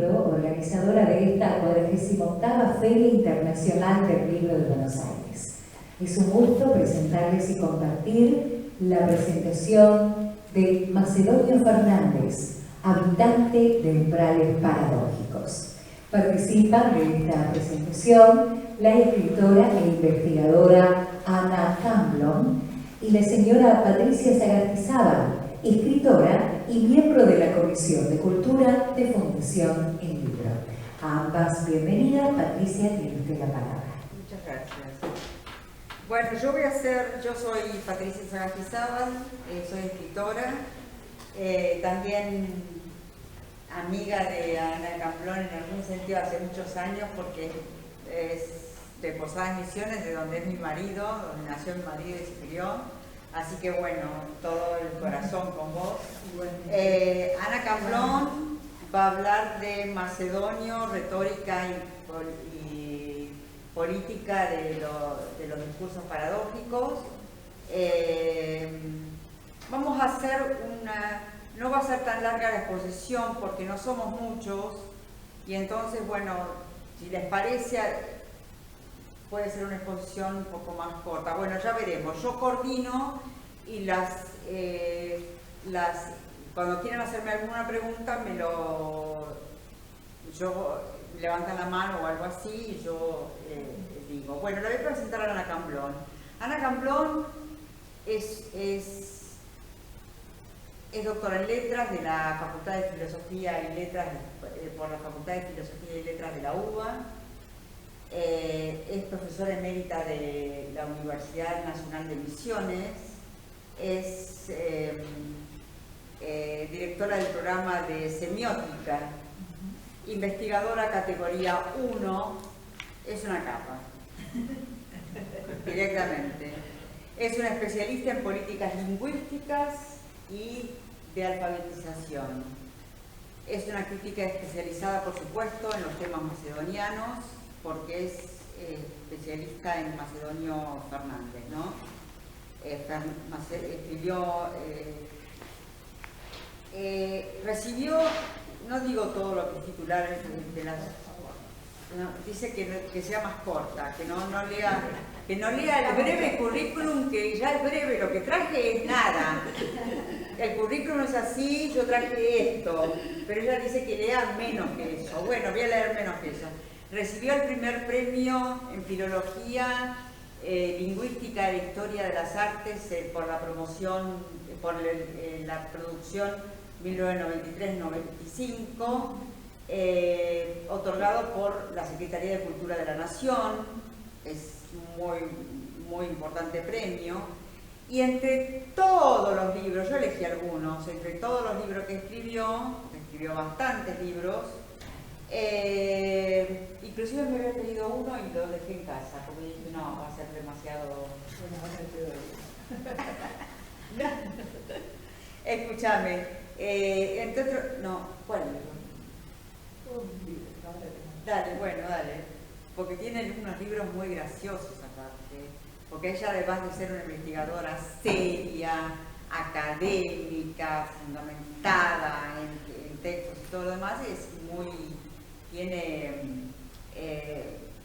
miembro organizadora de esta 48ª Feria Internacional del Libro de Buenos Aires. Es un gusto presentarles y compartir la presentación de Macedonio Fernández, habitante de umbrales paradójicos. Participan de esta presentación la escritora e investigadora Ana Camblon y la señora Patricia Sagastizábal, escritora y miembro de la Comisión de Cultura de Fundación El Libro. A ambas bienvenidas. Patricia, tiene usted la palabra. Muchas gracias. Bueno, yo soy Patricia Sagastizábal, soy escritora, también amiga de Ana Camblon en algún sentido hace muchos años, porque es de Posadas Misiones, de donde es mi marido, donde nació mi marido y se crió. Así que bueno, todo el corazón con vos. Ana Camblon va a hablar de Macedonio, retórica y política de los discursos paradójicos. Vamos a hacer no va a ser tan larga la exposición porque no somos muchos, y entonces, bueno, si les parece, puede ser una exposición un poco más corta. Bueno, ya veremos. Yo coordino y cuando quieran hacerme alguna pregunta, yo levantan la mano o algo así y yo digo. Bueno, le voy a presentar a Ana Camblon. Ana Camblon es doctora en Letras de la Facultad de Filosofía y Letras, por la Facultad de Filosofía y Letras de la UBA. Es profesora emérita de la Universidad Nacional de Misiones, es directora del programa de semiótica, investigadora categoría 1, es una capa, directamente. Es una especialista en políticas lingüísticas y de alfabetización. Es una crítica especializada, por supuesto, en los temas macedonianos, porque es especialista en Macedonio Fernández, ¿no? Recibió, no digo todo lo que es titular de las... No, dice que sea más corta, que no lea el breve currículum, que ya es breve, lo que traje es nada. El currículum es así, yo traje esto, pero ella dice que lea menos que eso. Bueno, voy a leer menos que eso. Recibió el primer premio en Filología, Lingüística e Historia de las Artes por la promoción, por la producción 1993-95, otorgado por la Secretaría de Cultura de la Nación. Es muy importante premio. Y entre todos los libros, yo elegí algunos, entre todos los libros que escribió bastantes libros, inclusive me había pedido uno y lo dejé en casa, porque dije, no, va a ser demasiado... Escúchame, entre otros... No, ¿cuál libro? Dale, bueno, dale. Porque tiene unos libros muy graciosos aparte. Porque ella, además de ser una investigadora seria, académica, fundamentada en textos y todo lo demás,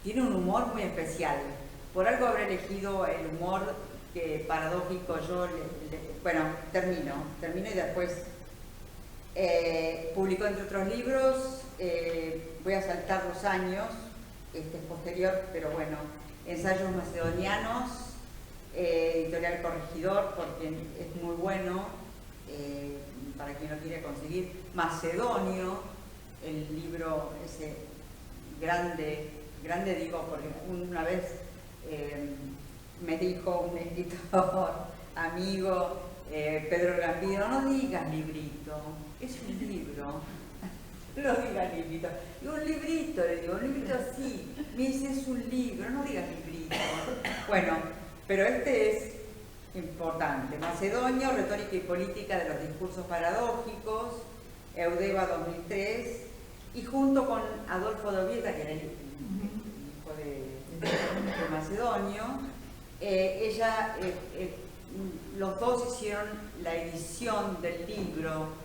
tiene un humor muy especial. Por algo habré elegido el humor paradójico. Bueno, termino y después publicó, entre otros libros, voy a saltar los años, este es posterior, pero bueno, Ensayos macedonianos, editorial Corregidor, porque es muy bueno, para quien lo quiere conseguir. Macedonio, el libro ese grande digo, porque una vez me dijo un escritor amigo, Pedro Gambino, no digas librito, es un libro. No digas librito. Digo, un librito, le digo, un librito así. Me dice, es un libro, no digas librito. Bueno, pero este es importante. Macedonio, retórica y política de los discursos paradójicos, Eudeva 2003, y junto con Adolfo de Ovieta, que era el hijo de Macedonio, los dos hicieron la edición del libro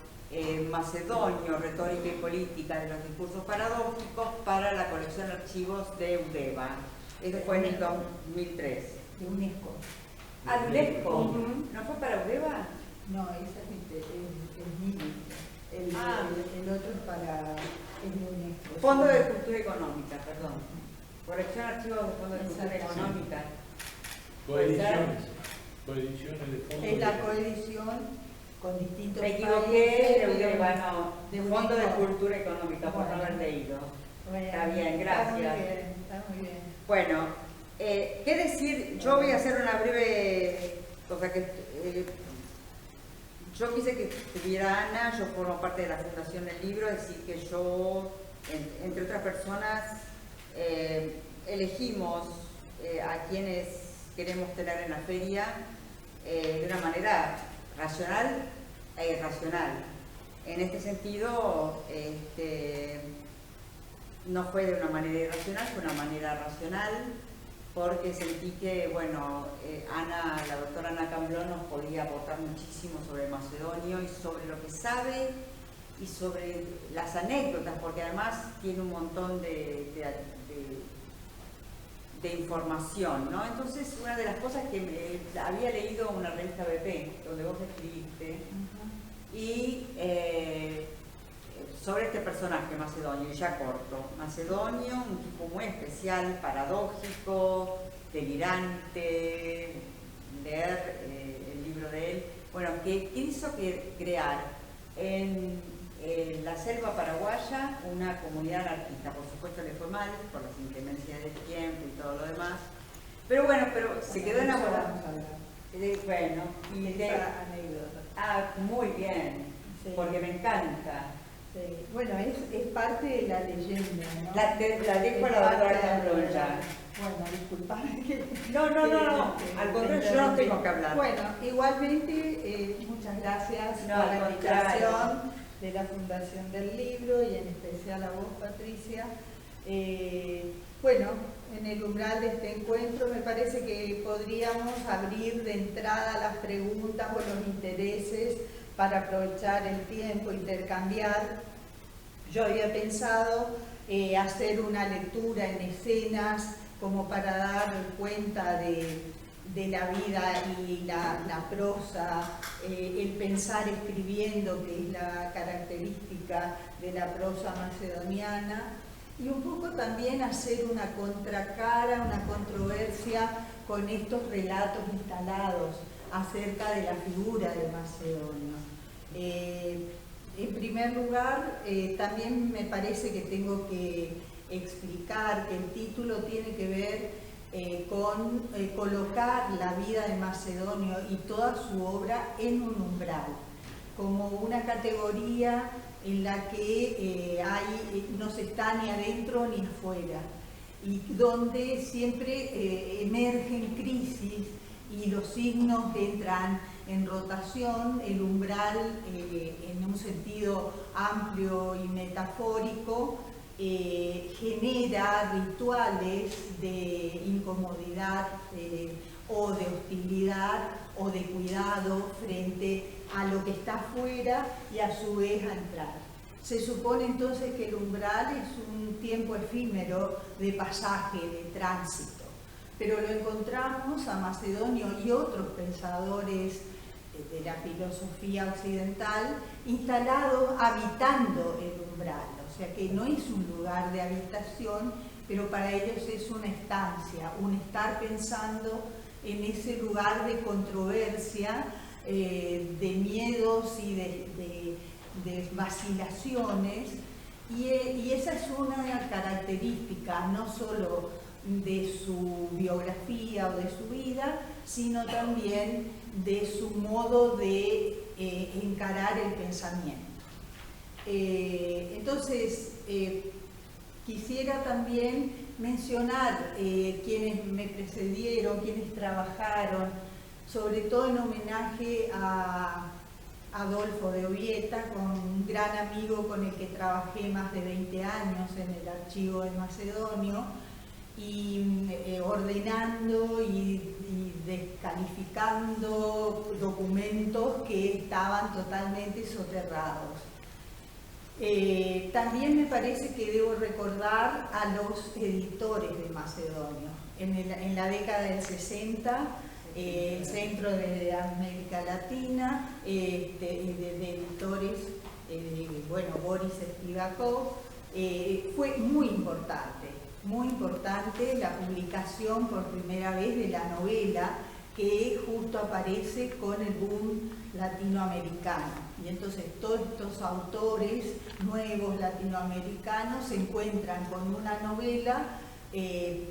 Macedonio, retórica y política de los discursos paradójicos para la colección de archivos de UDEVA. Esto fue en el 2003. De UNESCO. ¿Ah, de UNESCO? ¿No fue para UDEVA? No, esa es MILI. El otro es para el UNESCO. Fondo de Cultura Económica, perdón. Colección de archivos de Fondo de Cultura Económica. Coediciones de fondos. Es la coedición con distintos Me países. equivoqué, de UDEVA, no. de Fondo de UNESCO. Cultura Económica, por no haber leído. Bueno, Está bien, gracias. Está muy bien. Bueno, ¿qué decir? Yo voy a hacer una breve cosa que yo quise que estuviera Ana. Yo formo parte de la Fundación del Libro, es decir, que yo, entre otras personas, elegimos a quienes queremos tener en la feria de una manera racional e irracional. En este sentido, no fue de una manera irracional, fue de una manera racional, porque sentí que, bueno, la doctora Ana Camblón nos podía aportar muchísimo sobre el macedonio y sobre lo que sabe y sobre las anécdotas, porque además tiene un montón de información, ¿no? Entonces, una de las cosas que había leído una revista BP, donde vos escribiste, y sobre este personaje, Macedonio, y ya corto. Macedonio, un tipo muy especial, paradójico, delirante, leer el libro de él, bueno, que quiso crear en la selva paraguaya una comunidad anarquista. Por supuesto le fue mal, por las inclemencias del tiempo y todo lo demás, pero bueno, se quedó enamorado. Bueno, y esa anécdota. Ah, muy bien, Sí. porque me encanta. Sí. Bueno, es parte de la leyenda, ¿no? La dejo a la doctora Camblón ya. Bueno, disculpame que... No, al contrario, yo no tengo que hablar. Bueno, igualmente, muchas gracias No, por al la contrario. invitación de la Fundación del Libro y en especial a vos, Patricia. Bueno, en el umbral de este encuentro me parece que podríamos abrir de entrada las preguntas o los intereses para aprovechar el tiempo, intercambiar. Yo había pensado hacer una lectura en escenas como para dar cuenta de la vida y la prosa, el pensar escribiendo, que es la característica de la prosa macedoniana, y un poco también hacer una contracara, una controversia con estos relatos instalados acerca de la figura de Macedonio. En primer lugar, también me parece que tengo que explicar que el título tiene que ver con colocar la vida de Macedonio y toda su obra en un umbral, como una categoría en la que no se está ni adentro ni afuera, y donde siempre emergen crisis y los signos entran en rotación. El umbral, en un sentido amplio y metafórico, genera rituales de incomodidad o de hostilidad o de cuidado frente a lo que está afuera y a su vez a entrar. Se supone entonces que el umbral es un tiempo efímero de pasaje, de tránsito, pero lo encontramos a Macedonio y otros pensadores de la filosofía occidental instalados, habitando el umbral. O sea que no es un lugar de habitación, pero para ellos es una estancia, un estar pensando en ese lugar de controversia, de miedos y de vacilaciones, y esa es una característica no solo de su biografía o de su vida, sino también de su modo de encarar el pensamiento. Entonces, quisiera también mencionar quienes me precedieron, quienes trabajaron, sobre todo en homenaje a Adolfo de Ovieta, con un gran amigo con el que trabajé más de 20 años en el archivo de Macedonio, y ordenando y descalificando documentos que estaban totalmente soterrados. También me parece que debo recordar a los editores de Macedonio. En la década del 60, el Centro de América Latina, de editores, bueno, Boris Spivakov, fue muy importante la publicación por primera vez de la novela, que justo aparece con el boom latinoamericano. Y entonces todos estos autores nuevos latinoamericanos se encuentran con una novela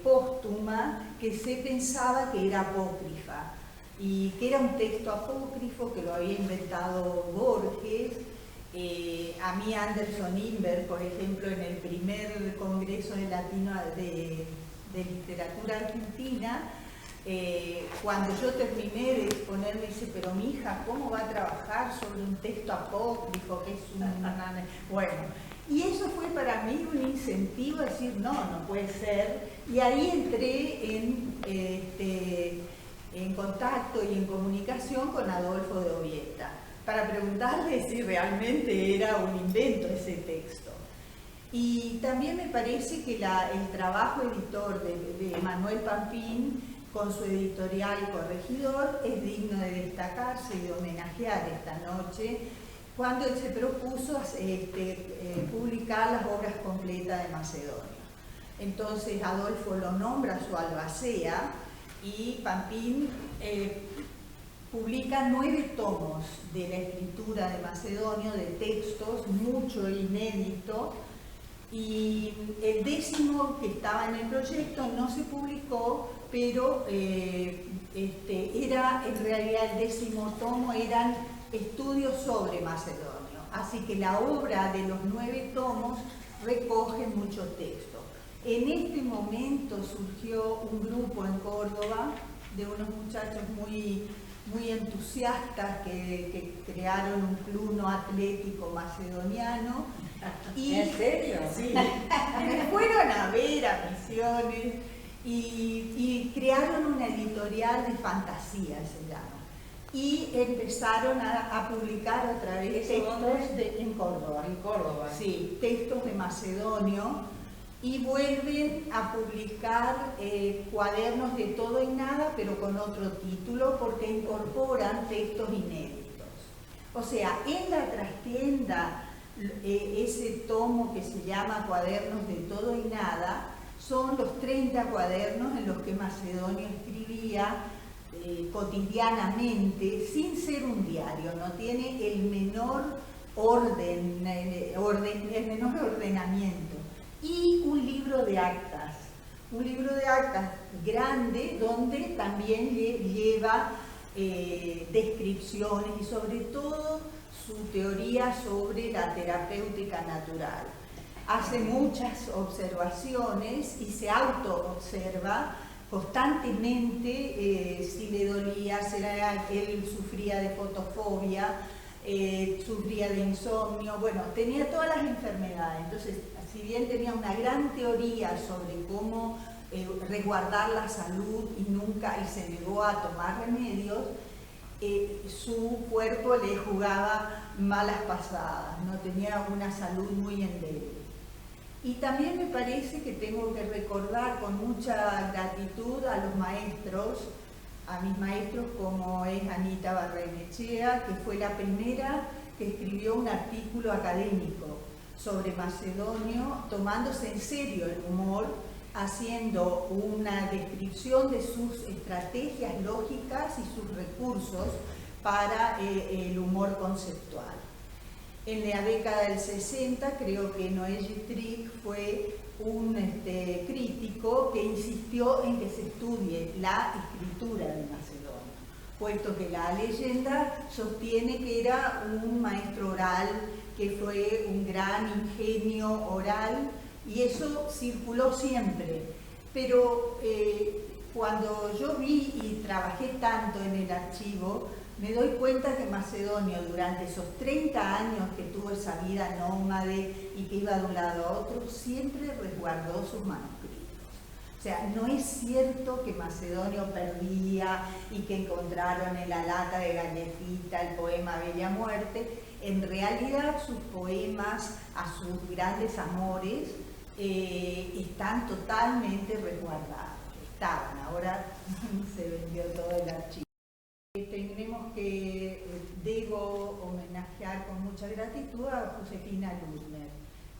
póstuma que se pensaba que era apócrifa, y que era un texto apócrifo que lo había inventado Borges. A mí Anderson Inver, por ejemplo, en el primer Congreso de Literatura Argentina, cuando yo terminé de exponer, me dice, pero mi hija, ¿cómo va a trabajar sobre un texto apócrifo que es una... Bueno, y eso fue para mí un incentivo a decir, no puede ser, y ahí entré en contacto y en comunicación con Adolfo de Obieta, para preguntarle si realmente era un invento ese texto. Y también me parece que el trabajo editor de Manuel Pampín, con su editorial Corregidor, es digno de destacarse y de homenajear esta noche, cuando él se propuso publicar las obras completas de Macedonio. Entonces Adolfo lo nombra su albacea, y Pampín publica 9 tomos de la escritura de Macedonio, de textos, mucho inédito, y el 10º que estaba en el proyecto no se publicó, pero era en realidad el 10º tomo, eran estudios sobre Macedonio, así que la obra de los 9 tomos recoge mucho texto. En este momento surgió un grupo en Córdoba de unos muchachos muy entusiastas que crearon un club no atlético macedoniano. Y, ¿en serio? Sí, me fueron a ver a Misiones y crearon una editorial de fantasía, se llama. Y empezaron a publicar otra vez textos en Córdoba. En Córdoba. Sí, textos de Macedonio. Y vuelven a publicar cuadernos de todo y nada, pero con otro título, porque incorporan textos inéditos. O sea, en la trastienda, ese tomo que se llama Cuadernos de todo y nada, son los 30 cuadernos en los que Macedonio escribía cotidianamente, sin ser un diario, no tiene el menor el menor ordenamiento. Y un libro de actas grande, donde también lleva descripciones y sobre todo su teoría sobre la terapéutica natural. Hace muchas observaciones y se auto-observa constantemente si le dolía, él sufría de fotofobia, sufría de insomnio, bueno, tenía todas las enfermedades. Entonces, si bien tenía una gran teoría sobre cómo resguardar la salud y se negó a tomar remedios, su cuerpo le jugaba malas pasadas, no tenía una salud muy endeble. Y también me parece que tengo que recordar con mucha gratitud a los maestros, a mis maestros como es Anita Barrenechea, que fue la primera que escribió un artículo académico sobre Macedonio, tomándose en serio el humor, haciendo una descripción de sus estrategias lógicas y sus recursos para el humor conceptual. En la década del 60 creo que Noé Gittrich fue un crítico que insistió en que se estudie la escritura de Macedonio, puesto que la leyenda sostiene que era un maestro oral, que fue un gran ingenio oral, y eso circuló siempre. Pero cuando yo vi y trabajé tanto en el archivo, me doy cuenta que Macedonio, durante esos 30 años que tuvo esa vida nómade y que iba de un lado a otro, siempre resguardó sus manuscritos. O sea, no es cierto que Macedonio perdía y que encontraron en la lata de galletita el poema Bella Muerte. En realidad sus poemas a sus grandes amores están totalmente resguardados. Estaban, ahora se vendió todo el archivo. Tenemos que, debo homenajear con mucha gratitud a Josefina Ludner,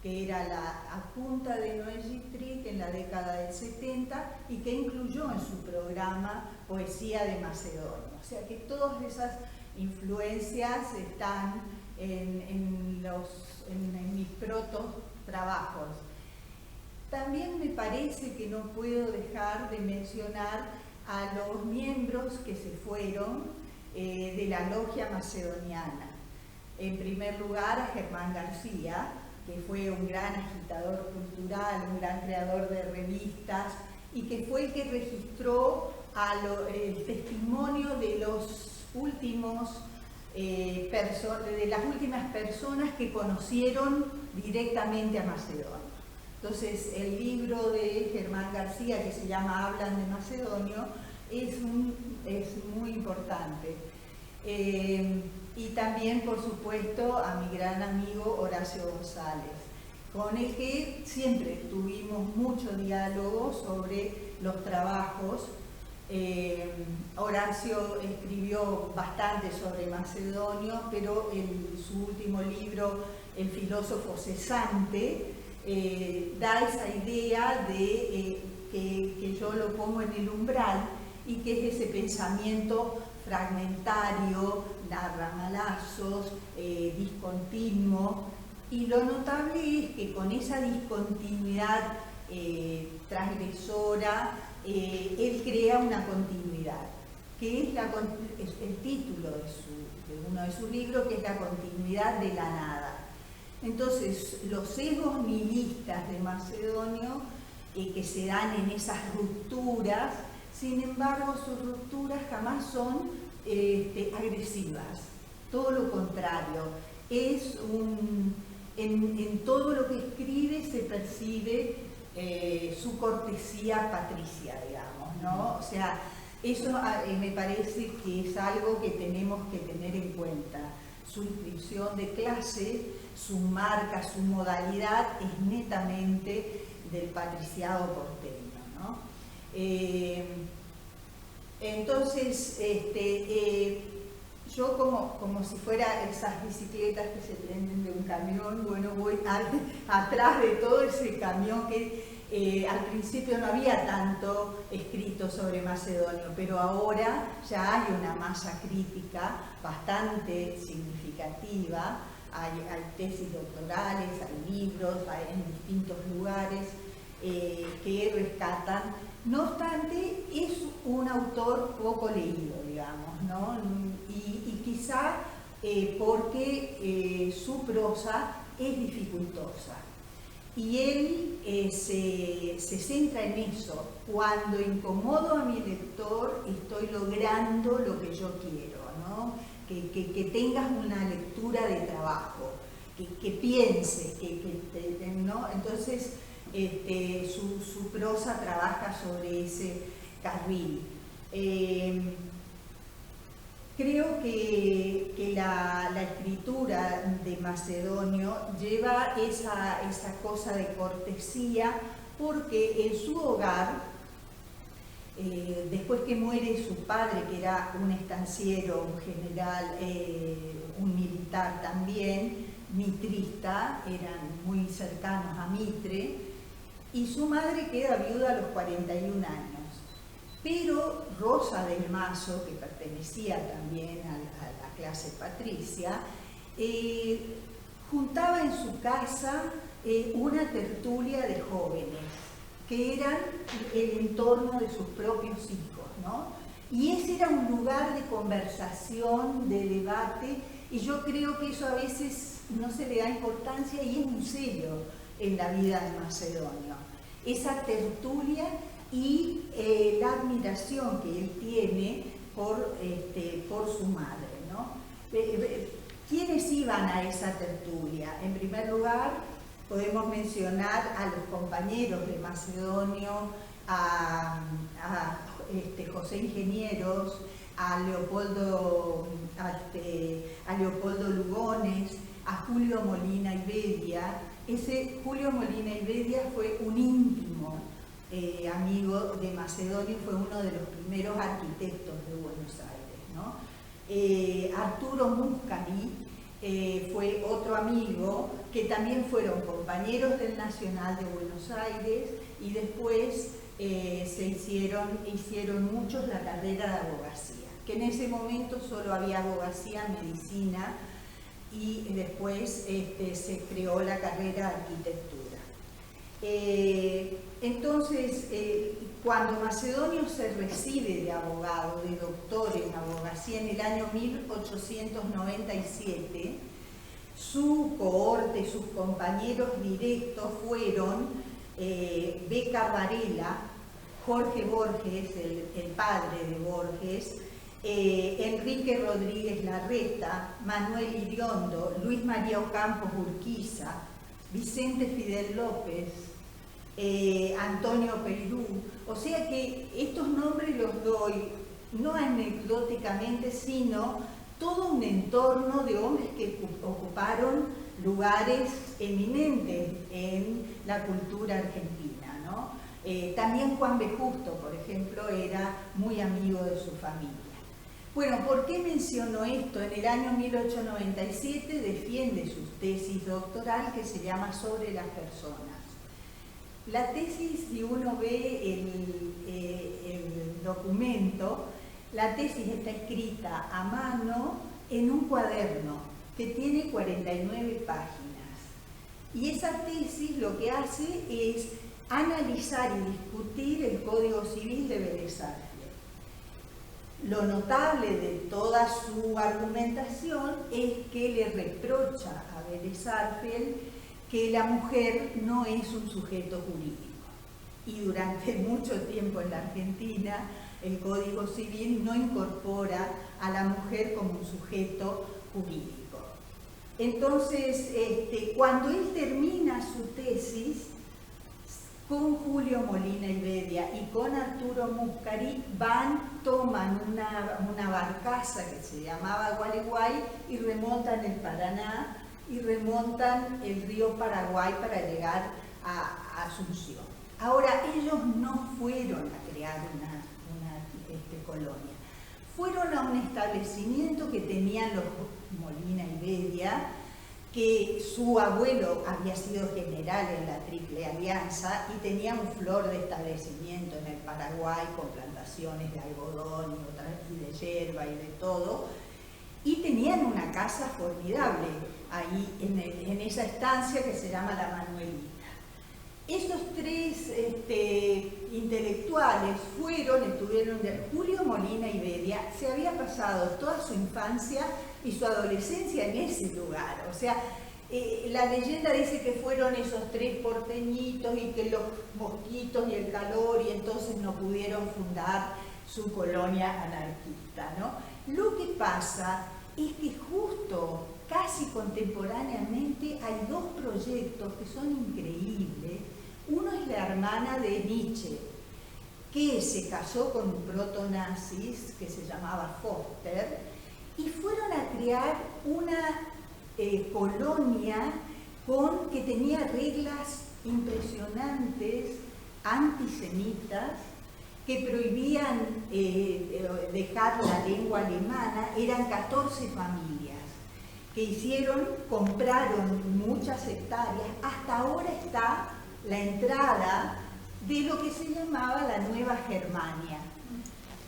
que era la adjunta de Noé Gittrich en la década del 70 y que incluyó en su programa Poesía de Macedonia. O sea que todas esas influencias están en mis proto-trabajos. También me parece que no puedo dejar de mencionar a los miembros que se fueron de la logia macedoniana. En primer lugar, a Germán García, que fue un gran agitador cultural, un gran creador de revistas, y que fue el que registró el testimonio de los últimos de las últimas personas que conocieron directamente a Macedonia. Entonces, el libro de Germán García, que se llama Hablan de Macedonio, es muy importante. Y también, por supuesto, a mi gran amigo Horacio González, con el que siempre tuvimos mucho diálogo sobre los trabajos. Horacio escribió bastante sobre Macedonio, pero su último libro, El filósofo cesante, da esa idea de que yo lo pongo en el umbral y que es ese pensamiento fragmentario, ramalazos, discontinuo, y lo notable es que con esa discontinuidad transgresora él crea una continuidad, que es el título de uno de sus libros, que es La continuidad de la nada. Entonces, los sesgos nihilistas de Macedonio que se dan en esas rupturas, sin embargo, sus rupturas jamás son agresivas, todo lo contrario. En todo lo que escribe se percibe su cortesía patricia, digamos, ¿no? O sea, eso me parece que es algo que tenemos que tener en cuenta. Su inscripción de clase, su marca, su modalidad es netamente del patriciado porteño, ¿no? Entonces, yo como si fuera esas bicicletas que se prenden de un camión, bueno, voy atrás de todo ese camión que al principio no había tanto escrito sobre Macedonio, pero ahora ya hay una masa crítica bastante significativa, hay tesis doctorales, hay libros, en distintos lugares que rescatan. No obstante, es un autor poco leído, digamos, ¿no? Y quizá porque su prosa es dificultosa. Y él se centra en eso. Cuando incomodo a mi lector, estoy logrando lo que yo quiero, ¿no? Que tengas una lectura de trabajo, que pienses, ¿no? Entonces, su prosa trabaja sobre ese carril. Creo que la escritura de Macedonio lleva esa cosa de cortesía, porque en su hogar, después que muere su padre, que era un estanciero, un general, un militar también, mitrista, eran muy cercanos a Mitre, y su madre queda viuda a los 41 años. Pero Rosa del Mazo, que pertenecía también a la clase patricia, juntaba en su casa una tertulia de jóvenes, que eran el entorno de sus propios hijos, ¿no? Y ese era un lugar de conversación, de debate, y yo creo que eso a veces no se le da importancia y es un sello en la vida de Macedonio. Esa tertulia y la admiración que él tiene por su madre, ¿no? ¿Quiénes iban a esa tertulia? En primer lugar, podemos mencionar a los compañeros de Macedonio, a José Ingenieros, a Leopoldo Lugones, a Julio Molina y Bedia. Ese Julio Molina y Bedia fue un íntimo amigo de Macedonio, fue uno de los primeros arquitectos de Buenos Aires, ¿no? Arturo Muscari fue otro amigo que también fueron compañeros del Nacional de Buenos Aires y después hicieron muchos la carrera de abogacía, que en ese momento solo había abogacía, medicina, y después se creó la carrera de arquitectura. Entonces, cuando Macedonio se recibe de abogado, de doctor en abogacía en el año 1897, su cohorte, sus compañeros directos fueron Beca Varela, Jorge Borges, el padre de Borges, Enrique Rodríguez Larreta, Manuel Iriondo, Luis María Ocampos Urquiza, Vicente Fidel López, Antonio Peirú. O sea que estos nombres los doy no anecdóticamente, sino todo un entorno de hombres que ocuparon lugares eminentes en la cultura argentina, ¿no? También Juan B. Justo, por ejemplo, era muy amigo de su familia. Bueno, ¿por qué menciono esto? En el año 1897 defiende su tesis doctoral que se llama Sobre las personas. La tesis, si uno ve el documento, la tesis está escrita a mano en un cuaderno que tiene 49 páginas. Y esa tesis lo que hace es analizar y discutir el Código Civil de Vélez Sarsfield. Lo notable de toda su argumentación es que le reprocha a Vélez Sarsfield que la mujer no es un sujeto jurídico. Y durante mucho tiempo en la Argentina el Código Civil no incorpora a la mujer como un sujeto jurídico. Entonces, cuando él termina su tesis, con Julio Molina y Bedia y con Arturo Muscari toman una barcaza que se llamaba Gualeguay y remontan el Paraná y remontan el río Paraguay para llegar a Asunción. Ahora, ellos no fueron a crear una colonia, fueron a un establecimiento que tenían los Molina y Bedia, que su abuelo había sido general en la Triple Alianza y tenía un flor de establecimiento en el Paraguay con plantaciones de algodón y de yerba y de todo, y tenían una casa formidable ahí en esa estancia que se llama La Manuelita. Esos tres intelectuales estuvieron Julio Molina y Bedia, se había pasado toda su infancia y su adolescencia en ese lugar. O sea, la leyenda dice que fueron esos tres porteñitos y que los mosquitos y el calor y entonces no pudieron fundar su colonia anarquista, ¿no? Lo que pasa es que justo, casi contemporáneamente, hay dos proyectos que son increíbles. Uno es la hermana de Nietzsche, que se casó con un proto-nazis que se llamaba Foster, y fueron a crear una colonia que tenía reglas impresionantes, antisemitas, que prohibían dejar la lengua alemana. Eran 14 familias que compraron muchas hectáreas. Hasta ahora está la entrada de lo que se llamaba la Nueva Germania,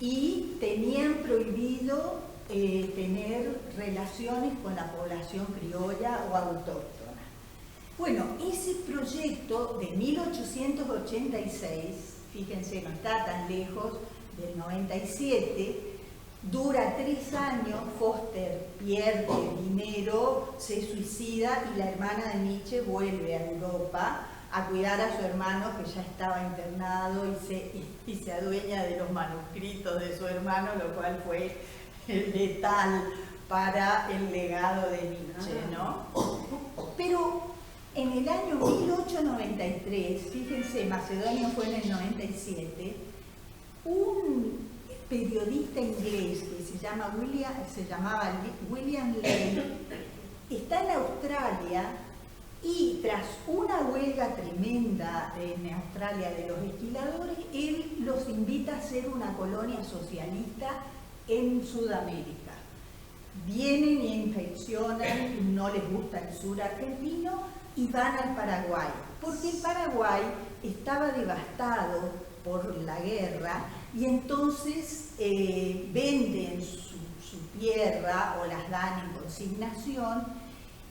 y tenían prohibido tener relaciones con la población criolla o autóctona. Bueno, ese proyecto de 1886, fíjense, no está tan lejos del 97, dura 3 años, Foster pierde dinero, se suicida y la hermana de Nietzsche vuelve a Europa a cuidar a su hermano que ya estaba internado y se adueña de los manuscritos de su hermano, lo cual fue letal para el legado de Nietzsche, ¿no? Pero En el año 1893, fíjense, Macedonia fue en el 97, un periodista inglés que se llamaba William Lane, está en Australia y tras una huelga tremenda en Australia de los esquiladores, él los invita a hacer una colonia socialista en Sudamérica. Vienen y infeccionan, no les gusta el sur argentino y van al Paraguay, porque el Paraguay estaba devastado por la guerra y entonces venden su tierra o las dan en consignación,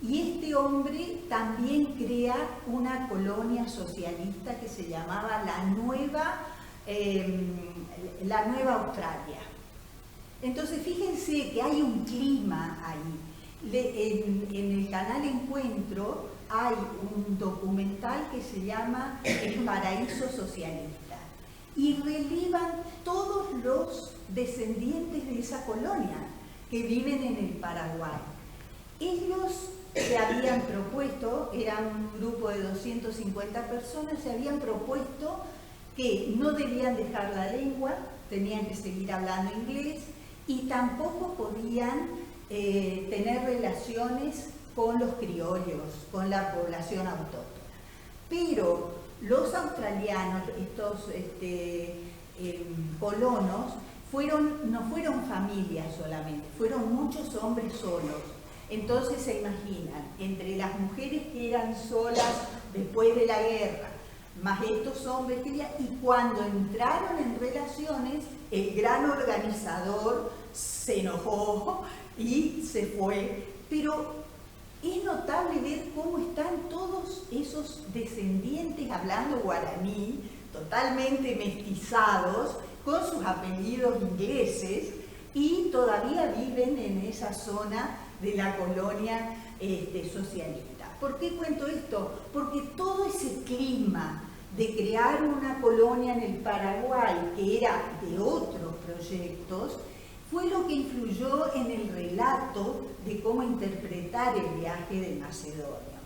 y este hombre también crea una colonia socialista que se llamaba la Nueva Australia. Entonces fíjense que hay un clima ahí. En el canal Encuentro hay un documental que se llama El Paraíso Socialista y relevan todos los descendientes de esa colonia que viven en el Paraguay. Ellos se habían propuesto, eran un grupo de 250 personas, se habían propuesto que no debían dejar la lengua, tenían que seguir hablando inglés y tampoco podían tener relaciones con los criollos, con la población autóctona. Pero los australianos, estos colonos, no fueron familias solamente, fueron muchos hombres solos. Entonces se imaginan, entre las mujeres que eran solas después de la guerra, más estos hombres que y cuando entraron en relaciones, el gran organizador se enojó y se fue. Pero es notable ver cómo están todos esos descendientes hablando guaraní, totalmente mestizados, con sus apellidos ingleses, y todavía viven en esa zona de la colonia socialista. ¿Por qué cuento esto? Porque todo ese clima de crear una colonia en el Paraguay, que era de otros proyectos, fue lo que influyó en el relato de cómo interpretar el viaje de Macedonio.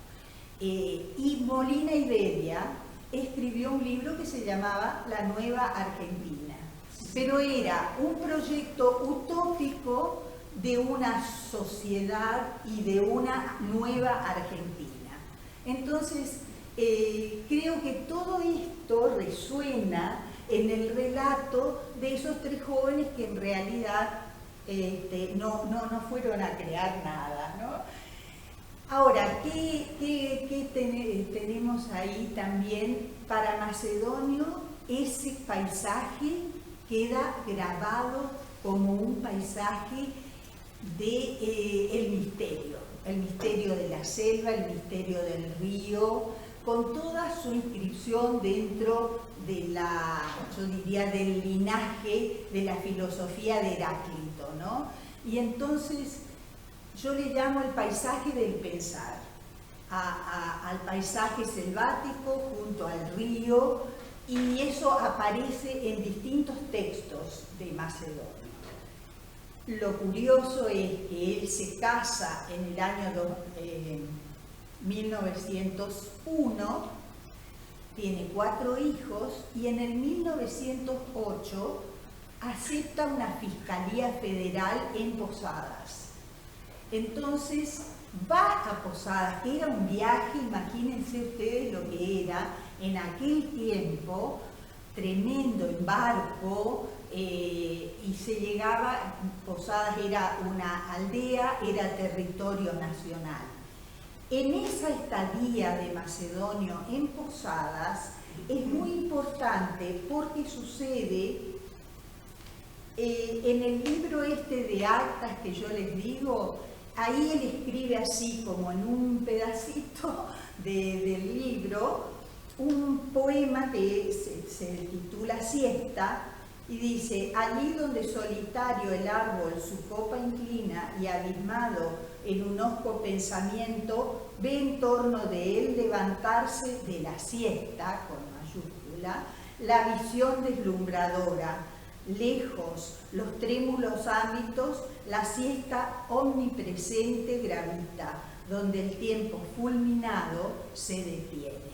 Y Molina Iberia escribió un libro que se llamaba La Nueva Argentina, pero era un proyecto utópico de una sociedad y de una nueva Argentina. Entonces, creo que todo esto resuena en el relato de esos tres jóvenes que en realidad no fueron a crear nada, ¿no? Ahora, ¿qué tenemos ahí también? Para Macedonio, ese paisaje queda grabado como un paisaje del misterio de la selva, el misterio del río, con toda su inscripción dentro de yo diría, del linaje de la filosofía de Heráclito, ¿no? Y entonces yo le llamo el paisaje del pensar, al paisaje selvático junto al río, y eso aparece en distintos textos de Macedonio. Lo curioso es que él se casa en el año 1901, tiene 4 hijos y en el 1908 acepta una fiscalía federal en Posadas. Entonces va a Posadas, que era un viaje, imagínense ustedes lo que era en aquel tiempo, tremendo, en barco, y se llegaba, Posadas era una aldea, era territorio nacional. En esa estadía de Macedonio en Posadas es muy importante porque sucede, en el libro de actas que yo les digo, ahí él escribe así como en un pedacito del libro, un poema que se titula Siesta, y dice: allí donde solitario el árbol su copa inclina y abismado en un hosco pensamiento, ve en torno de él levantarse de la siesta, con mayúscula, la visión deslumbradora, lejos los trémulos ámbitos, la siesta omnipresente gravita, donde el tiempo fulminado se detiene.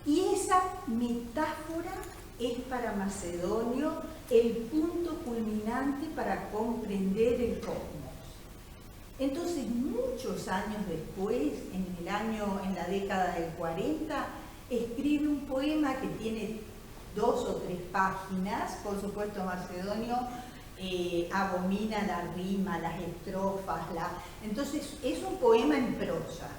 Y esa metáfora es para Macedonio el punto culminante para comprender el cosmos. Entonces, muchos años después, en la década del 40, escribe un poema que tiene 2 o 3 páginas. Por supuesto, Macedonio abomina la rima, las estrofas, entonces es un poema en prosa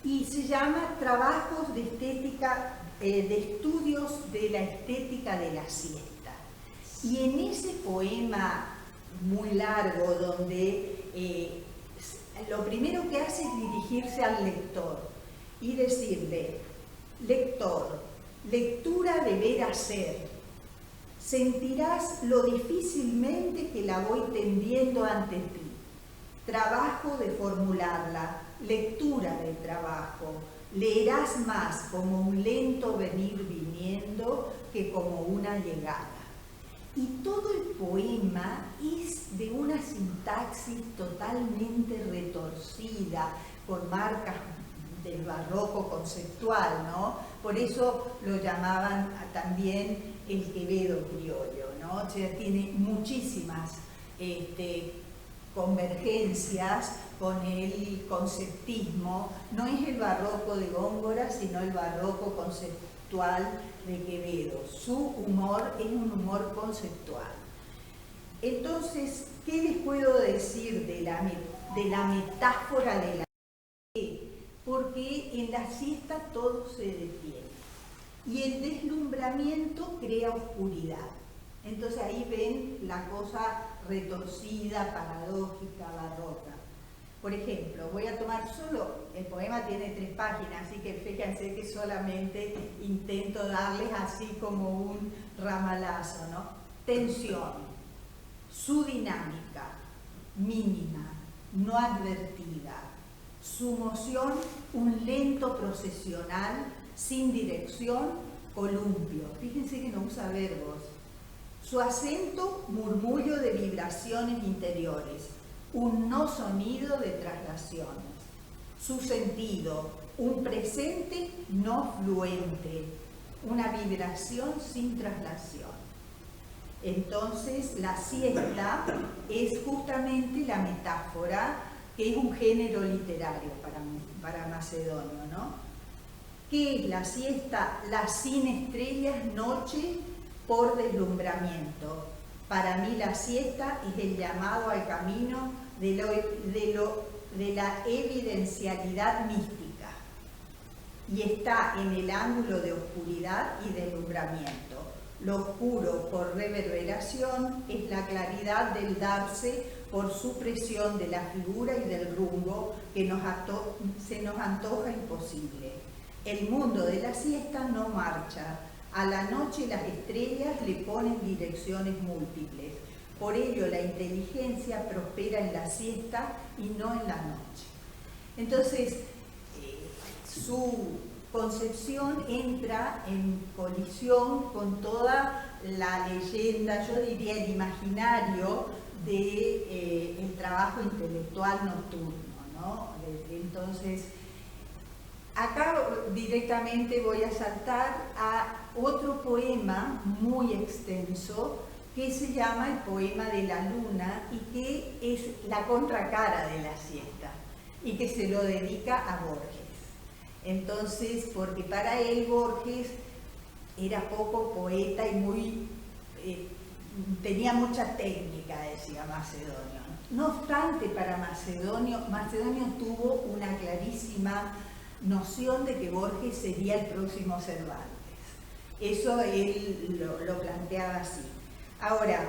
y se llama Trabajos de estética, de estudios de la estética de la siesta. Y en ese poema muy largo, donde lo primero que hace es dirigirse al lector y decirle: lector, lectura deberá ser. Sentirás lo difícilmente que la voy tendiendo ante ti. Trabajo de formularla, lectura de trabajo. Leerás más como un lento venir viniendo que como una llegada. Y todo el poema es de una sintaxis totalmente retorcida, con marcas del barroco conceptual, ¿no? Por eso lo llamaban también el Quevedo criollo, ¿no? O sea, tiene muchísimas convergencias con el conceptismo. No es el barroco de Góngora, sino el barroco conceptual de Quevedo. Su humor es un humor conceptual. Entonces, ¿qué les puedo decir de la metáfora de la siesta? Porque en la siesta todo se detiene y el deslumbramiento crea oscuridad. Entonces ahí ven la cosa retorcida, paradójica, barroca. Por ejemplo, voy a tomar solo, el poema tiene 3 páginas, así que fíjense que solamente intento darles así como un ramalazo, ¿no? Tensión, su dinámica, mínima, no advertida. Su moción, un lento procesional, sin dirección, columpio. Fíjense que no usa verbos. Su acento, murmullo de vibraciones interiores, un no sonido de traslaciones. Su sentido, un presente no fluente, una vibración sin traslación. Entonces, la siesta es justamente la metáfora, que es un género literario para Macedonio, ¿no? ¿Qué es la siesta? La sin estrellas noche por deslumbramiento. Para mí la siesta es el llamado al camino de la evidencialidad mística y está en el ángulo de oscuridad y deslumbramiento. Lo oscuro por reverberación es la claridad del darse por supresión de la figura y del rumbo que se nos antoja imposible. El mundo de la siesta no marcha. A la noche las estrellas le ponen direcciones múltiples. Por ello la inteligencia prospera en la siesta y no en la noche. Entonces, su concepción entra en colisión con toda la leyenda, yo diría el imaginario del trabajo intelectual nocturno, ¿no? Entonces, acá directamente voy a saltar a otro poema muy extenso que se llama el poema de la luna y que es la contracara de la siesta y que se lo dedica a Borges. Entonces, porque para él Borges era poco poeta y muy tenía mucha técnica, decía Macedonio. No obstante, para Macedonio tuvo una clarísima noción de que Borges sería el próximo Cervantes. Eso él lo planteaba así. Ahora,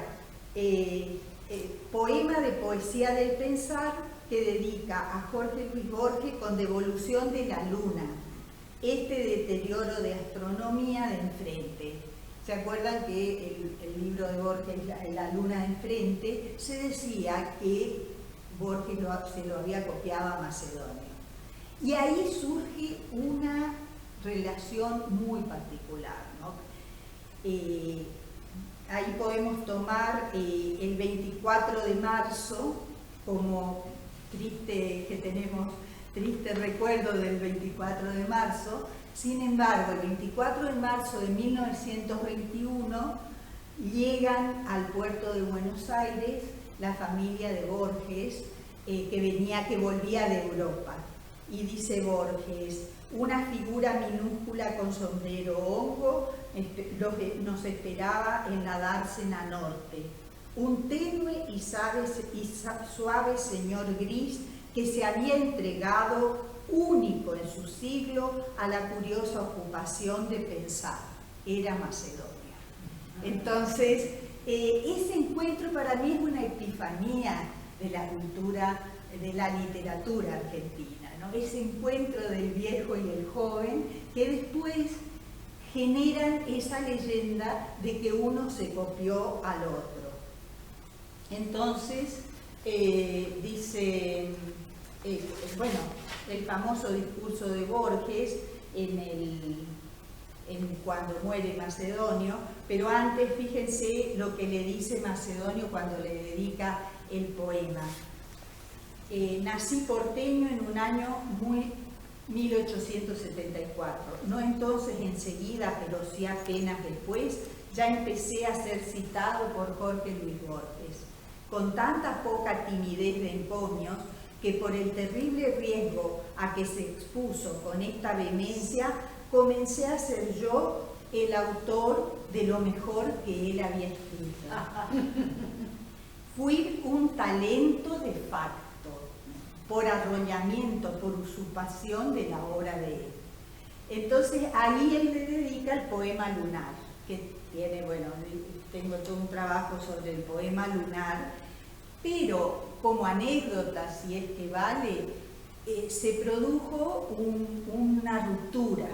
poema de poesía del pensar que dedica a Jorge Luis Borges con Devolución de la luna, este deterioro de astronomía de enfrente. ¿Se acuerdan que el libro de Borges, La luna de enfrente, se decía que Borges se lo había copiado a Macedonio? Y ahí surge una relación muy particular, ¿no? Ahí podemos tomar el 24 de marzo, como triste que tenemos triste recuerdo del 24 de marzo. Sin embargo, el 24 de marzo de 1921 llegan al puerto de Buenos Aires la familia de Borges, que volvía de Europa. Y dice Borges: una figura minúscula con sombrero hongo nos esperaba en la dársena norte. Un tenue y suave señor gris que se había entregado, único en su siglo, a la curiosa ocupación de pensar. Era Macedonia. Entonces, ese encuentro para mí es una epifanía de la cultura, de la literatura argentina, ¿no? Ese encuentro del viejo y el joven que después generan esa leyenda de que uno se copió al otro. Entonces, dice, bueno, el famoso discurso de Borges cuando muere Macedonio, pero antes fíjense lo que le dice Macedonio cuando le dedica el poema. Nací porteño en un año 1874, no entonces enseguida, pero sí apenas después, ya empecé a ser citado por Jorge Luis Borges, con tanta poca timidez de encomios que por el terrible riesgo a que se expuso con esta vehemencia, comencé a ser yo el autor de lo mejor que él había escrito. Fui un talento de facto, por arrollamiento, por usurpación de la obra de él. Entonces ahí él le dedica el poema Lunar, que tiene, bueno, tengo todo un trabajo sobre el poema Lunar, pero como anécdota, si es que vale, se produjo una ruptura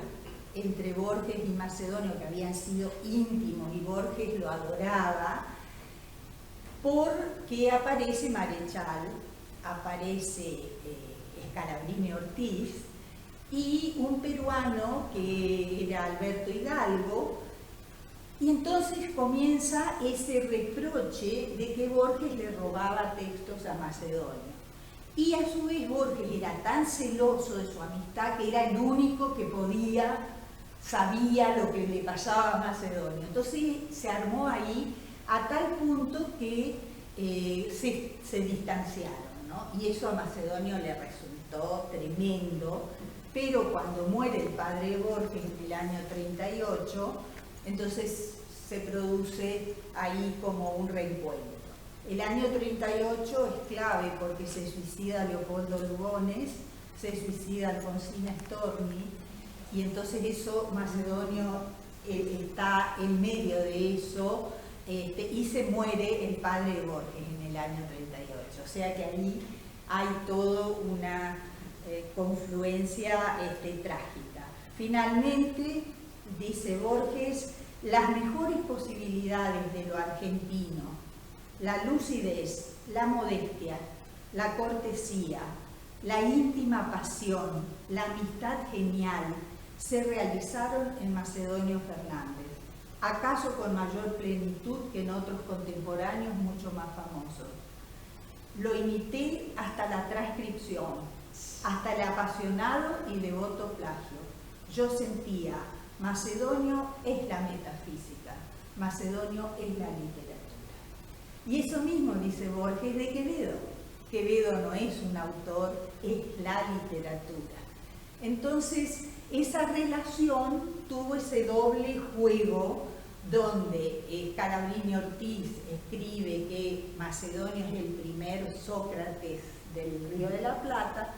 entre Borges y Macedonio, que habían sido íntimos y Borges lo adoraba, porque aparece Marechal, aparece Scalabrini Ortiz y un peruano que era Alberto Hidalgo, y entonces comienza ese reproche de que Borges le robaba textos a Macedonio. Y a su vez Borges era tan celoso de su amistad que era el único que sabía lo que le pasaba a Macedonio. Entonces se armó ahí a tal punto que se distanciaron, ¿no? Y eso a Macedonio le resultó tremendo, pero cuando muere el padre de Borges en el año 38, entonces se produce ahí como un reencuentro. El año 38 es clave porque se suicida Leopoldo Lugones, se suicida Alfonsina Storni, y entonces eso, Macedonio está en medio de eso, y se muere el padre de Borges en el año 38. O sea que ahí hay toda una confluencia trágica. Finalmente, dice Borges, las mejores posibilidades de lo argentino, la lucidez, la modestia, la cortesía, la íntima pasión, la amistad genial, se realizaron en Macedonio Fernández, acaso con mayor plenitud que en otros contemporáneos mucho más famosos. Lo imité hasta la transcripción, hasta el apasionado y devoto plagio. Yo sentía, Macedonio es la metafísica, Macedonio es la literatura. Y eso mismo dice Borges de Quevedo. Quevedo no es un autor, es la literatura. Entonces, esa relación tuvo ese doble juego donde Scalabrini Ortiz escribe que Macedonio es el primer Sócrates del Río de la Plata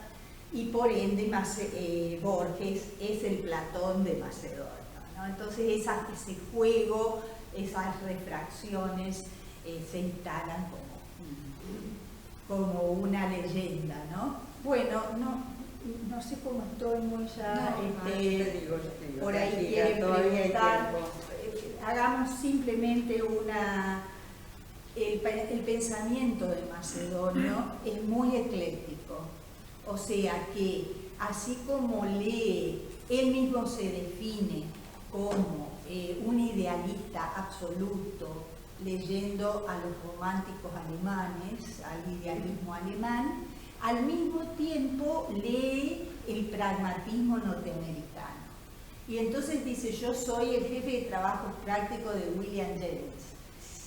y por ende Borges es el Platón de Macedonio, ¿no? Entonces ese juego, esas refracciones se instalan como una leyenda, ¿no? Bueno, no sé cómo estoy muy ya, yo te digo, por ahí tranquila, quieren todavía hay preguntar. tiempo. Hagamos simplemente el pensamiento de Macedonio es muy ecléctico, o sea que así como lee, él mismo se define como un idealista absoluto, leyendo a los románticos alemanes, al idealismo alemán, al mismo tiempo lee el pragmatismo norteamericano. Y entonces dice, yo soy el jefe de trabajo práctico de William James,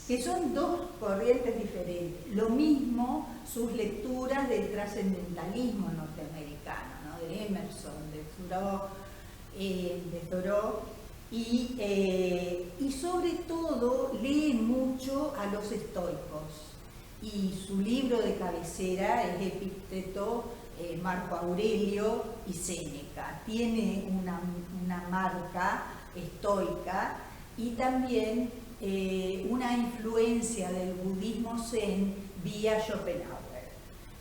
que son dos corrientes diferentes. Lo mismo sus lecturas del trascendentalismo norteamericano, ¿no? De Emerson, de Thoreau, y sobre todo lee mucho a los estoicos. Y su libro de cabecera es Epicteto, Marco Aurelio y Séneca. Tiene una marca estoica y también una influencia del budismo zen vía Schopenhauer.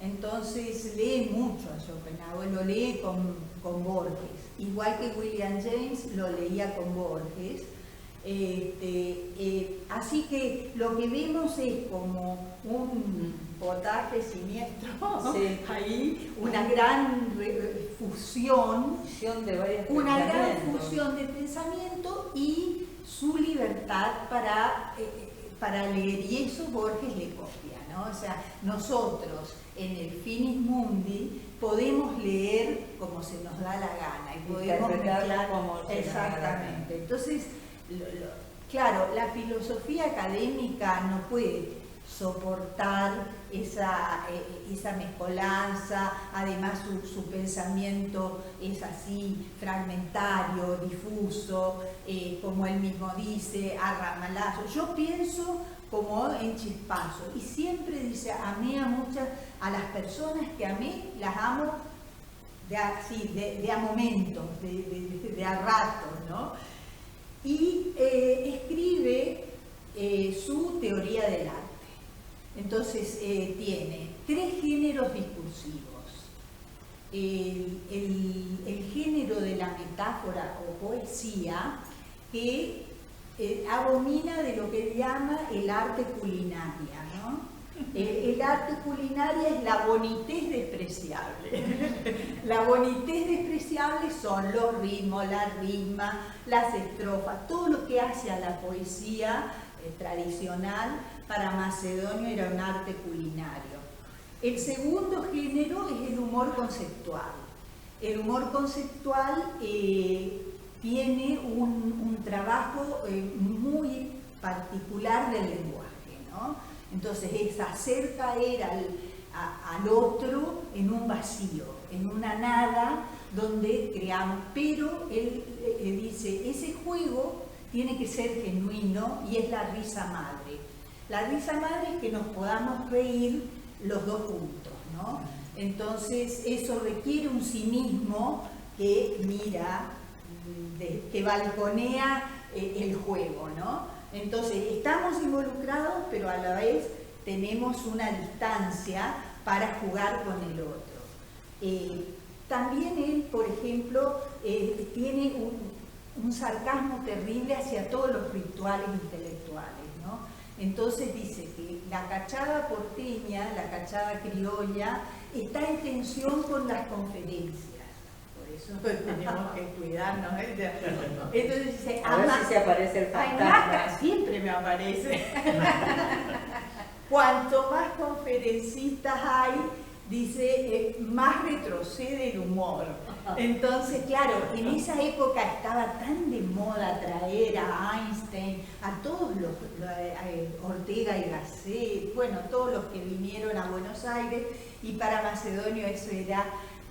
Entonces lee mucho a Schopenhauer, lo lee con Borges, igual que William James lo leía con Borges. Así que lo que vemos es como un potaje siniestro, sí. Ahí una gran fusión de varios una gran fusión de pensamiento y su libertad para leer, y eso Borges le copia, ¿no? O sea, nosotros en el Finis Mundi podemos leer como se nos da la gana y podemos mezclar como exactamente. Entonces, claro, la filosofía académica no puede soportar esa mezcolanza, además su pensamiento es así fragmentario, difuso, como él mismo dice, a ramalazo. Yo pienso como en chispazo, y siempre dice, amé a las personas que amé, las amo de a momentos, de a ratos, ¿no? Y escribe su teoría del arte. Entonces tiene 3 géneros discursivos. El género de la metáfora o poesía, que abomina de lo que llama el arte culinaria, ¿no? El arte culinaria es la bonitez despreciable. La bonitez despreciable son los ritmos, la rima, las estrofas, todo lo que hace a la poesía tradicional. Para Macedonio era un arte culinario. El segundo género es el humor conceptual. El humor conceptual tiene un trabajo muy particular del lenguaje, ¿no? Entonces es hacer caer al otro en un vacío, en una nada donde creamos, pero él dice, ese juego tiene que ser genuino y es la risa madre. La risa madre es que nos podamos reír los dos juntos, ¿no? Entonces eso requiere un cinismo que mira, que balconea el juego, ¿no? Entonces estamos involucrados, pero a la vez tenemos una distancia para jugar con el otro. También él, por ejemplo, tiene un sarcasmo terrible hacia todos los rituales intelectuales, ¿no? Entonces dice que la cachada porteña, la cachada criolla, está en tensión con las conferencias. Por eso tenemos que cuidarnos. Entonces dice, a ver si se aparece el fantasma. Siempre me aparece. Cuanto más conferencistas hay, dice, más retrocede el humor. Entonces, claro, en esa época estaba tan de moda traer a Einstein, a todos los Ortega y Gasset, bueno, todos los que vinieron a Buenos Aires, y para Macedonio eso era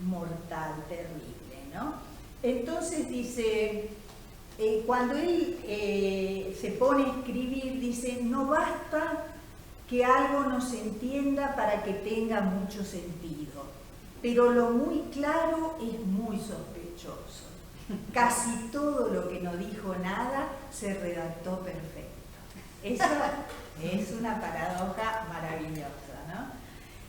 mortal, terrible, ¿no? Entonces dice, cuando él se pone a escribir, dice, no basta que algo no se entienda para que tenga mucho sentido, pero lo muy claro es muy sospechoso. Casi todo lo que no dijo nada se redactó perfecto. Eso es una paradoja maravillosa, ¿no?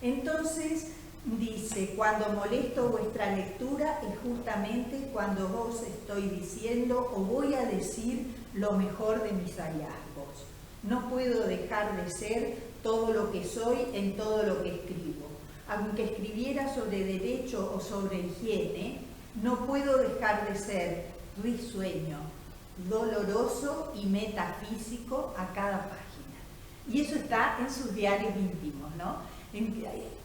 Entonces dice, cuando molesto vuestra lectura es justamente cuando os estoy diciendo o voy a decir lo mejor de mis hallazgos. No puedo dejar de ser todo lo que soy en todo lo que escribo. Aunque escribiera sobre derecho o sobre higiene, no puedo dejar de ser risueño, doloroso y metafísico a cada página. Y eso está en sus diarios íntimos, ¿no?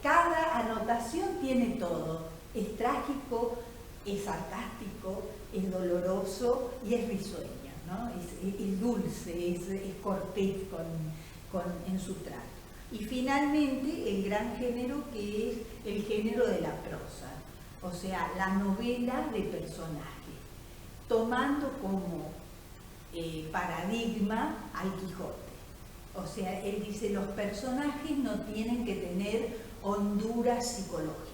Cada anotación tiene todo. Es trágico, es sarcástico, es doloroso y es risueño, ¿no? Es dulce, es cortés en su trato. Y finalmente el gran género, que es el género de la prosa, o sea, la novela de personaje, tomando como paradigma al Quijote. O sea, él dice, los personajes no tienen que tener hondura psicológica.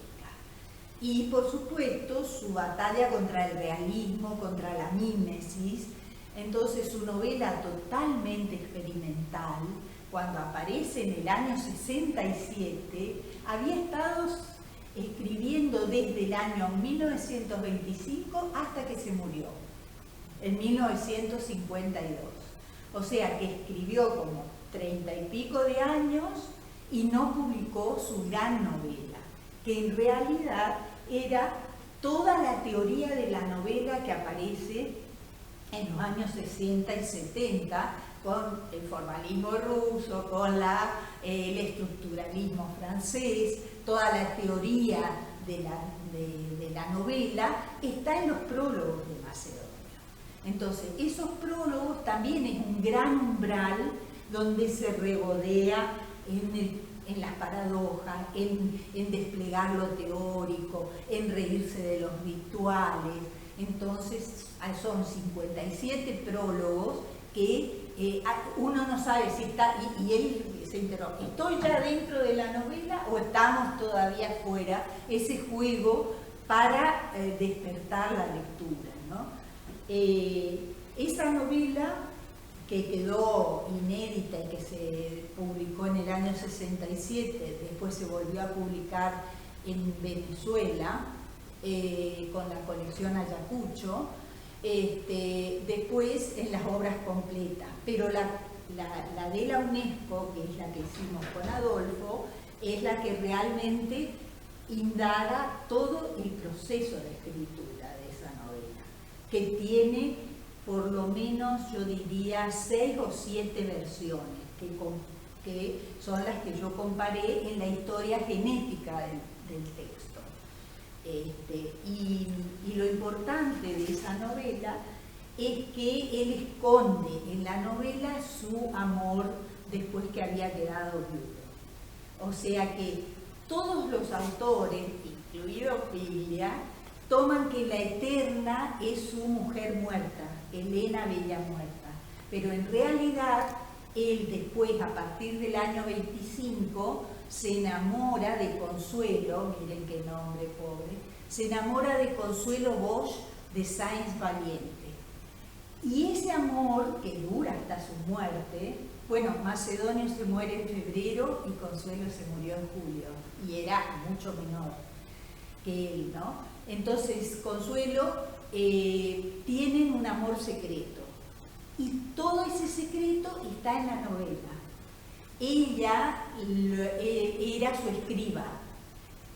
Y por supuesto su batalla contra el realismo, contra la mímesis. Entonces su novela totalmente experimental, cuando aparece en el año 67, había estado escribiendo desde el año 1925 hasta que se murió, en 1952. O sea que escribió como 30 y pico de años y no publicó su gran novela, que en realidad era toda la teoría de la novela que aparece en los años 60 y 70, con el formalismo ruso, con el estructuralismo francés, toda la teoría de la novela, está en los prólogos de Macedonio. Entonces, esos prólogos también es un gran umbral donde se regodea en las paradojas, en desplegar lo teórico, en reírse de los rituales. Entonces, son 57 prólogos que uno no sabe si está, y él se interrumpe, ¿estoy ya dentro de la novela o estamos todavía fuera? Ese juego para despertar la lectura, ¿no? Esa novela, que quedó inédita y que se publicó en el año 67, después se volvió a publicar en Venezuela con la colección Ayacucho, después en las obras completas, pero la de la UNESCO, que es la que hicimos con Adolfo, es la que realmente indaga todo el proceso de escritura de esa novela, que tiene por lo menos, yo diría, 6 o 7 versiones, que son las que yo comparé en la historia genética del texto. Y lo importante de esa novela es que él esconde en la novela su amor después que había quedado viudo. O sea que todos los autores, incluido Filia, toman que la Eterna es su mujer muerta, Helena Bella muerta, pero en realidad él después, a partir del año 25, se enamora de Consuelo, miren qué nombre pobre, se enamora de Consuelo Bosch de Sáenz Valiente. Y ese amor, que dura hasta su muerte, bueno, Macedonio se muere en febrero y Consuelo se murió en julio, y era mucho menor que él, ¿no? Entonces, Consuelo tienen un amor secreto, y todo ese secreto está en la novela. Ella era su escriba,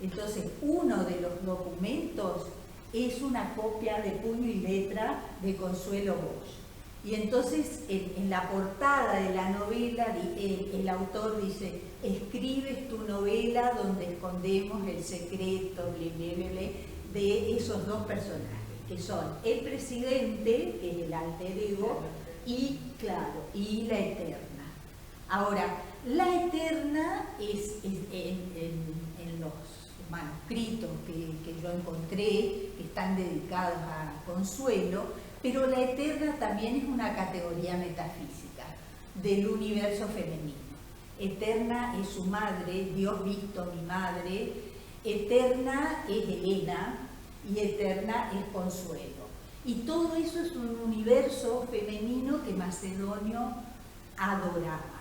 entonces uno de los documentos es una copia de puño y letra de Consuelo Bosch. Y entonces en la portada de la novela el autor dice: escribes tu novela donde escondemos el secreto de esos dos personajes, que son el presidente, que es el alter ego, y claro, y la Eterna. Ahora, la Eterna es en los manuscritos que yo encontré, que están dedicados a Consuelo, pero la Eterna también es una categoría metafísica del universo femenino. Eterna es su madre, Dios visto mi madre, Eterna es Helena y Eterna es Consuelo. Y todo eso es un universo femenino que Macedonio adoraba.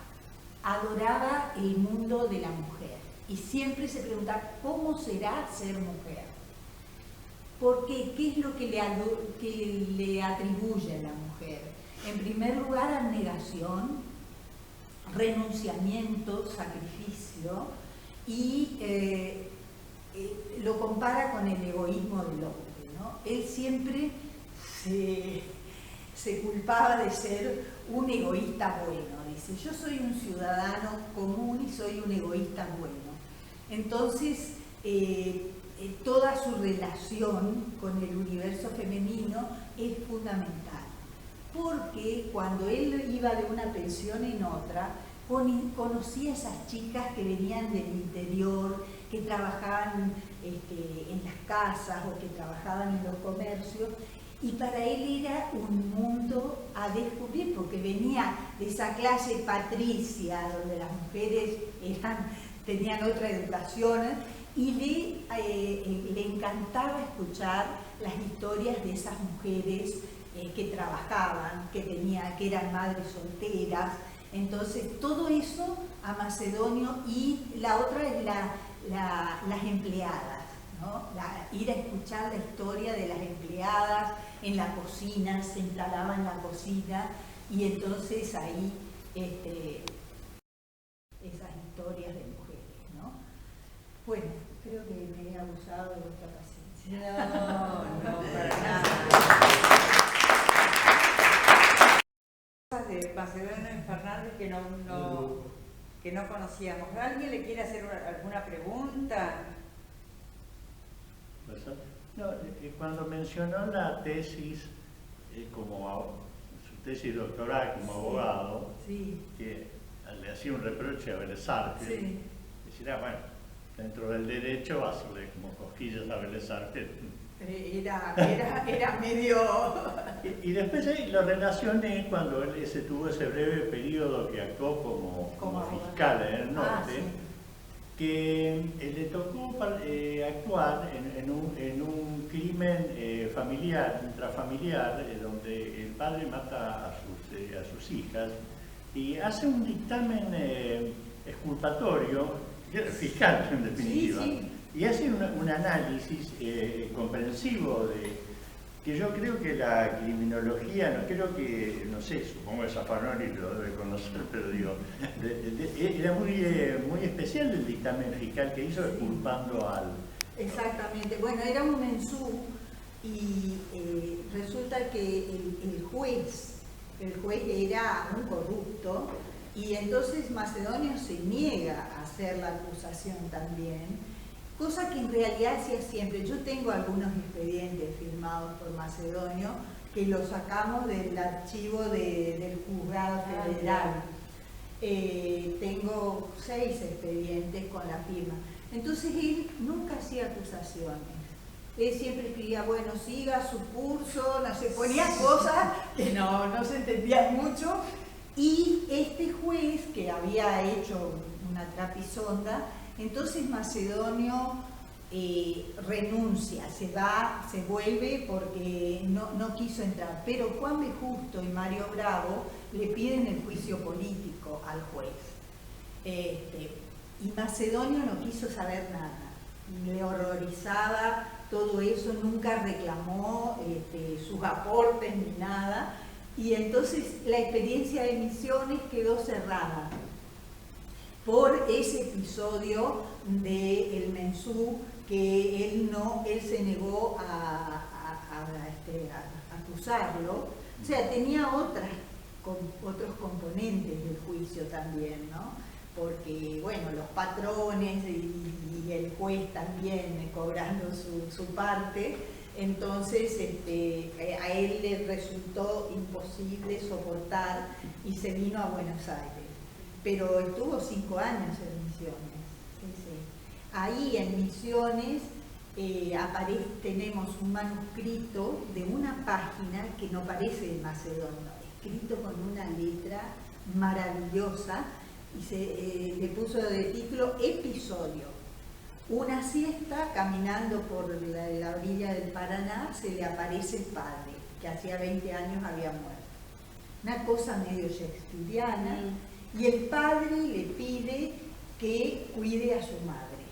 Adoraba el mundo de la mujer y siempre se preguntaba cómo será ser mujer. Porque ¿qué es lo que le atribuye a la mujer? En primer lugar, abnegación, renunciamiento, sacrificio, y lo compara con el egoísmo del hombre, ¿no? Él siempre se culpaba de ser un egoísta bueno. Dice: yo soy un ciudadano común y soy un egoísta bueno. Entonces, toda su relación con el universo femenino es fundamental, porque cuando él iba de una pensión en otra, conocía a esas chicas que venían del interior, que trabajaban en las casas o que trabajaban en los comercios, y para él era un mundo a descubrir, porque venía de esa clase patricia, donde las mujeres tenían otra educación, y le encantaba escuchar las historias de esas mujeres que trabajaban, que eran madres solteras. Entonces, todo eso a Macedonio, y la otra es las empleadas, ¿no? Ir a escuchar la historia de las empleadas en la cocina, se instalaba en la cocina, y entonces ahí esas historias de mujeres, ¿no? Bueno, creo que me he abusado de vuestra paciencia. No, para nada. De Macedonio Fernández que no conocíamos. ¿Alguien le quiere hacer alguna pregunta? No, cuando mencionó la tesis, su tesis doctoral como abogado, Sí. que le hacía un reproche a Vélez Sarsfield, Sí. decía, bueno, dentro del derecho va a hacerle como cosquillas a Vélez Sarsfield. Era medio... Y después lo relacioné cuando él tuvo ese breve periodo que actuó como fiscal en el norte, sí. Que le tocó actuar en un crimen familiar, intrafamiliar, donde el padre mata a sus hijas y hace un dictamen exculpatorio, fiscal en definitiva. Sí, sí. Y hace un análisis comprensivo que yo creo que la criminología, no sé, supongo que Zaffaroni lo debe conocer, pero digo, era muy especial el dictamen fiscal que hizo, exculpando al... Exactamente, bueno, era un mensú, y resulta que el juez era un corrupto, y entonces Macedonio se niega a hacer la acusación también, cosa que en realidad hacía siempre. Yo tengo algunos expedientes firmados por Macedonio que los sacamos del archivo del juzgado federal. Tengo 6 expedientes con la firma. Entonces él nunca hacía acusaciones. Él siempre escribía, bueno, siga su curso, no sé, ponía cosas que no se entendían mucho. Y este juez, que había hecho una trapisonda, entonces Macedonio renuncia, se vuelve porque no quiso entrar. Pero Juan B. Justo y Mario Bravo le piden el juicio político al juez. Y Macedonio no quiso saber nada. Le horrorizaba todo eso, nunca reclamó sus aportes ni nada. Y entonces la experiencia de Misiones quedó cerrada por ese episodio del mensú, que él se negó a acusarlo. O sea, tenía otros componentes del juicio también, ¿no? Porque, bueno, los patrones y el juez también cobrando su parte, entonces a él le resultó imposible soportar y se vino a Buenos Aires. Pero estuvo 5 años en Misiones. Sí. Ahí en Misiones tenemos un manuscrito de una página que no parece de Macedonio, escrito con una letra maravillosa, y le puso de título Episodio. Una siesta, caminando por la orilla del Paraná, se le aparece el padre, que hacía 20 años había muerto. Una cosa medio shakespeariana. Y el padre le pide que cuide a su madre.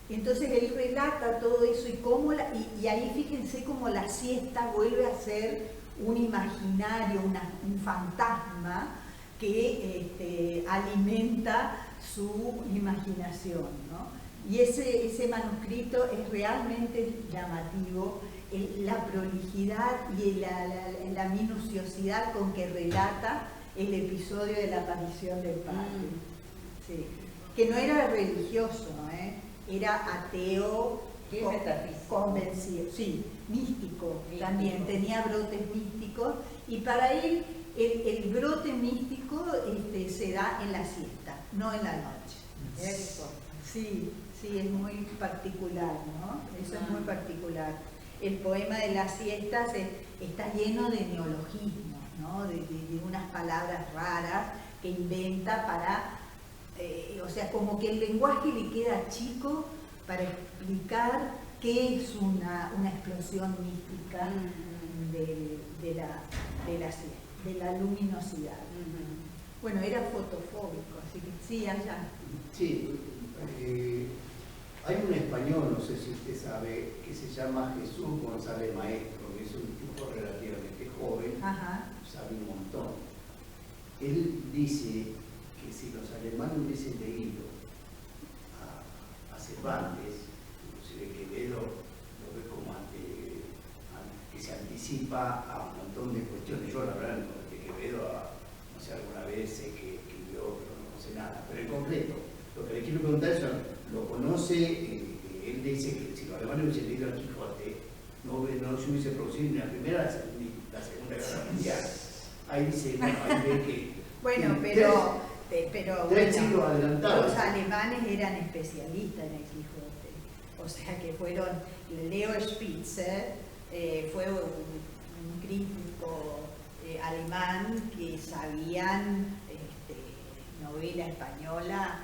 Entonces él relata todo eso y ahí fíjense cómo la siesta vuelve a ser un imaginario, un fantasma que alimenta su imaginación, ¿no? Y ese manuscrito es realmente llamativo, la prolijidad y la minuciosidad con que relata el episodio de la aparición del padre. Sí. que no era religioso, era ateo, ¿Qué metafísico? convencido, sí, místico, Místico. también, tenía brotes místicos, y para él el brote místico se da en la siesta, no en la noche. Eso. Sí, sí, es muy particular, ¿no? Eso es muy particular. El poema de las siestas está lleno de neologismos, ¿no? De unas palabras raras que inventa para, o sea, como que el lenguaje le queda chico para explicar qué es una explosión mística de la luminosidad. Bueno, era fotofóbico, así que sí, allá. Sí, hay un español, no sé si usted sabe, que se llama Jesús González Maestro, que es un tipo relativamente joven, Ajá. sabe un montón. Él dice que si los alemanes hubiesen leído a Cervantes, inclusive Quevedo lo ve como que se anticipa a un montón de cuestiones. Yo la verdad no conozco Quevedo, no sé, alguna vez sé que escribió, pero no sé nada, pero en concreto, lo que le quiero preguntar es, lo conoce, él dice que si los alemanes hubiesen leído a Quijote, no se hubiese producido ni la Primera ni la Segunda Guerra Mundial. Ahí dice, bueno, ahí ve que... Bueno, pero tres bueno, siglos adelantados. los alemanes eran especialistas en el Quijote, o sea que fueron, Leo Spitzer fue un crítico alemán que sabían novela española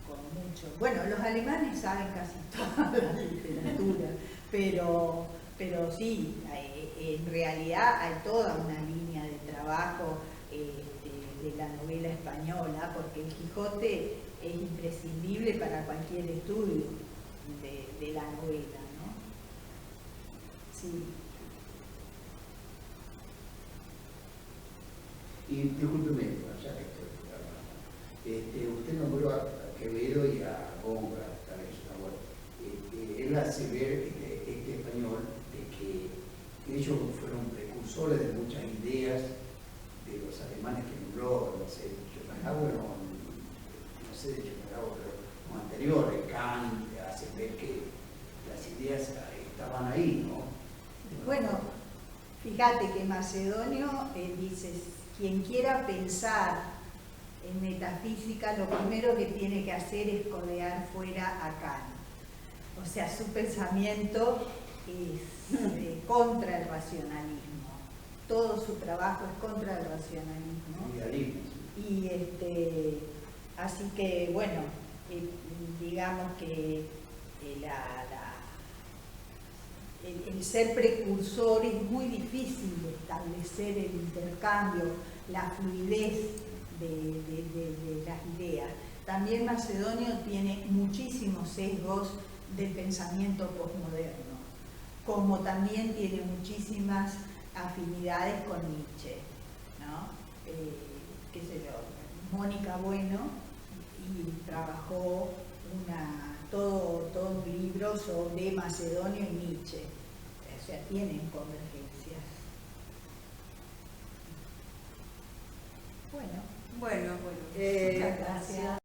con mucho. Bueno, los alemanes saben casi toda la literatura, pero sí, en realidad hay toda una línea de trabajo de la novela española, porque el Quijote es imprescindible para cualquier estudio de la novela, ¿no? Sí. Y discúlpeme, ya que estoy, usted nombró a Quevedo y a Góngora, también su labor. Él hace ver este español de que ellos fueron precursores de muchas ideas de los alemanes que nombró, no sé, Schopenhauer, no sé de Schopenhauer, pero como anterior, Kant, hace ver que las ideas estaban ahí, ¿no? Bueno, fíjate que Macedonio dice, quien quiera pensar en metafísica, lo primero que tiene que hacer es codear fuera a Kant. O sea, su pensamiento es contra el racionalismo. Todo su trabajo es contra el racionalismo. Idealismo. Y así que, bueno, digamos que el ser precursor es muy difícil de establecer el intercambio, la fluidez de las ideas. También Macedonio tiene muchísimos sesgos del pensamiento posmoderno, como también tiene muchísimas afinidades con Nietzsche, ¿no? Qué sé yo, Mónica Bueno, y trabajó todo un libro sobre Macedonio y Nietzsche, o sea, tienen convergencias. Bueno, Bueno, muchas gracias.